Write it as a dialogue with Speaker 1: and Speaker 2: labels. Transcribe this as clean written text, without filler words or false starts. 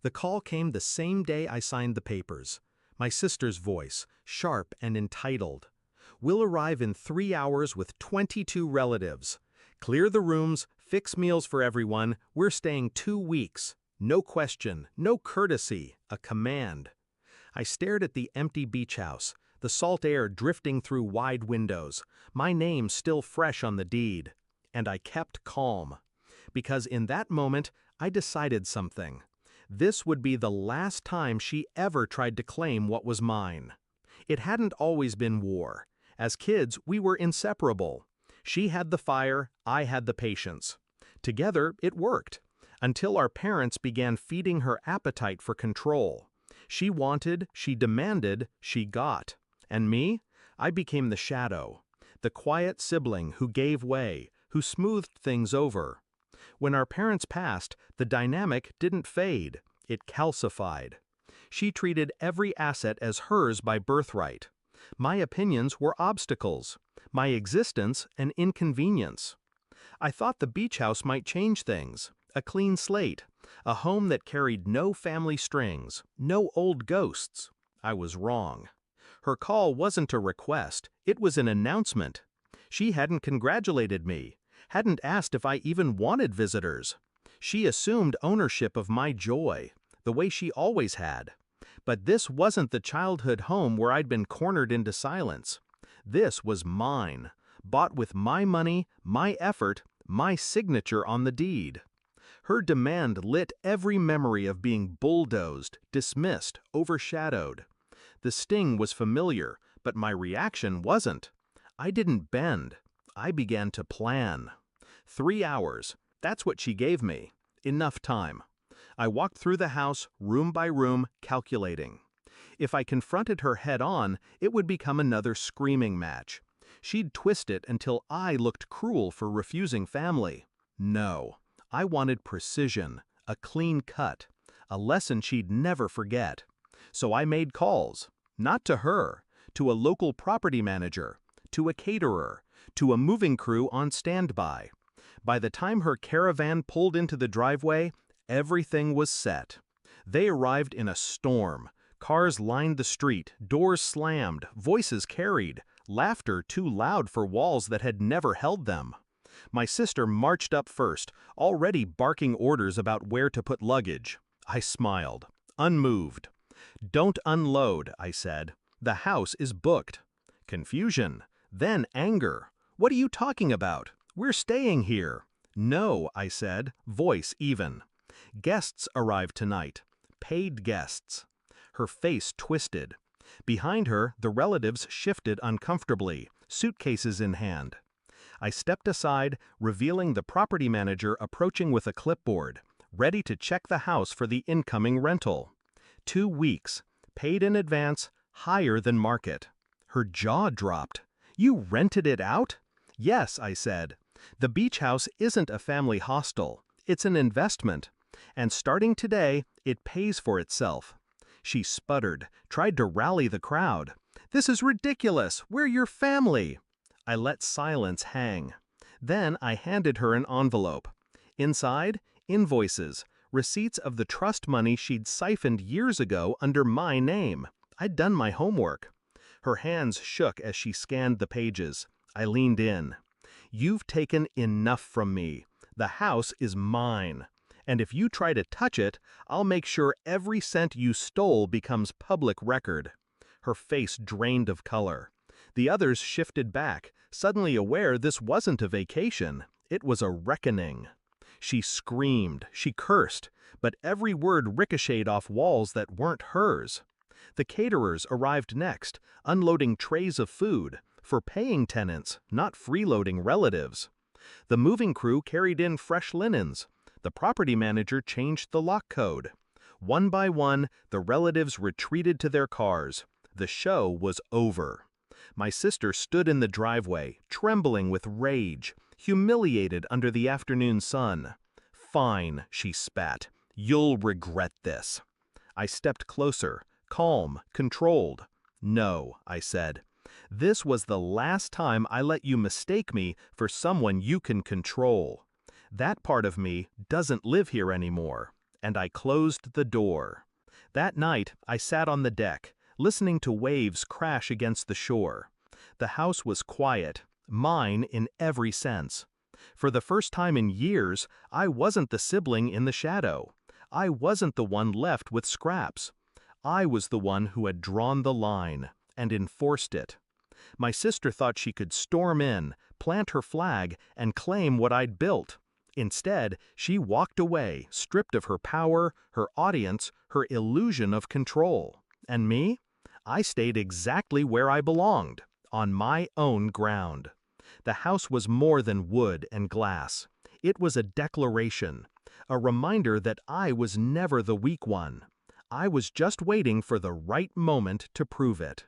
Speaker 1: The call came the same day I signed the papers. My sister's voice, sharp and entitled. "We'll arrive in 3 hours with 22 relatives. Clear the rooms, fix meals for everyone, we're staying 2 weeks. No question, no courtesy, a command." I stared at the empty beach house, the salt air drifting through wide windows, my name still fresh on the deed. And I kept calm. Because in that moment, I decided something. This would be the last time she ever tried to claim what was mine. It hadn't always been war. As kids, we were inseparable. She had the fire, I had the patience. Together, it worked. Until our parents began feeding her appetite for control. She wanted, she demanded, she got. And me? I became the shadow. The quiet sibling who gave way, who smoothed things over. When our parents passed, the dynamic didn't fade, it calcified. She treated every asset as hers by birthright. My opinions were obstacles, my existence an inconvenience. I thought the beach house might change things, a clean slate, a home that carried no family strings, no old ghosts. I was wrong. Her call wasn't a request, it was an announcement. She hadn't congratulated me, hadn't asked if I even wanted visitors. She assumed ownership of my joy, the way she always had. But this wasn't the childhood home where I'd been cornered into silence. This was mine, bought with my money, my effort, my signature on the deed. Her demand lit every memory of being bulldozed, dismissed, overshadowed. The sting was familiar, but my reaction wasn't. I didn't bend. I began to plan. 3 hours, that's what she gave me. Enough time. I walked through the house, room by room, calculating. If I confronted her head-on, it would become another screaming match. She'd twist it until I looked cruel for refusing family. No, I wanted precision, a clean cut, a lesson she'd never forget. So I made calls, not to her, to a local property manager, to a caterer, to a moving crew on standby. By the time her caravan pulled into the driveway, everything was set. They arrived in a storm. Cars lined the street, doors slammed, voices carried, laughter too loud for walls that had never held them. My sister marched up first, already barking orders about where to put luggage. I smiled, unmoved. "Don't unload," I said. "The house is booked." Confusion, then anger. "What are you talking about? We're staying here." "No," I said, voice even. "Guests arrived tonight. Paid guests." Her face twisted. Behind her, the relatives shifted uncomfortably, suitcases in hand. I stepped aside, revealing the property manager approaching with a clipboard, ready to check the house for the incoming rental. 2 weeks, paid in advance, higher than market. Her jaw dropped. "You rented it out?" "Yes," I said. "The beach house isn't a family hostel. It's an investment. And starting today, it pays for itself." She sputtered, tried to rally the crowd. "This is ridiculous! We're your family!" I let silence hang. Then I handed her an envelope. Inside, invoices, receipts of the trust money she'd siphoned years ago under my name. I'd done my homework. Her hands shook as she scanned the pages. I leaned in. "You've taken enough from me. The house is mine. And if you try to touch it, I'll make sure every cent you stole becomes public record." Her face drained of color. The others shifted back, suddenly aware this wasn't a vacation. It was a reckoning. She screamed, she cursed, but every word ricocheted off walls that weren't hers. The caterers arrived next, unloading trays of food, for paying tenants, not freeloading relatives. The moving crew carried in fresh linens. The property manager changed the lock code. One by one, the relatives retreated to their cars. The show was over. My sister stood in the driveway, trembling with rage, humiliated under the afternoon sun. "Fine," she spat. "You'll regret this." I stepped closer, calm, controlled. "No," I said. "This was the last time I let you mistake me for someone you can control. That part of me doesn't live here anymore. and I closed the door. That night, I sat on the deck, listening to waves crash against the shore. The house was quiet, mine in every sense. For the first time in years, I wasn't the sibling in the shadow. I wasn't the one left with scraps. I was the one who had drawn the line and enforced it. My sister thought she could storm in, plant her flag, and claim what I'd built. Instead, she walked away, stripped of her power, her audience, her illusion of control. And me? I stayed exactly where I belonged, on my own ground. The house was more than wood and glass. It was a declaration, a reminder that I was never the weak one. I was just waiting for the right moment to prove it.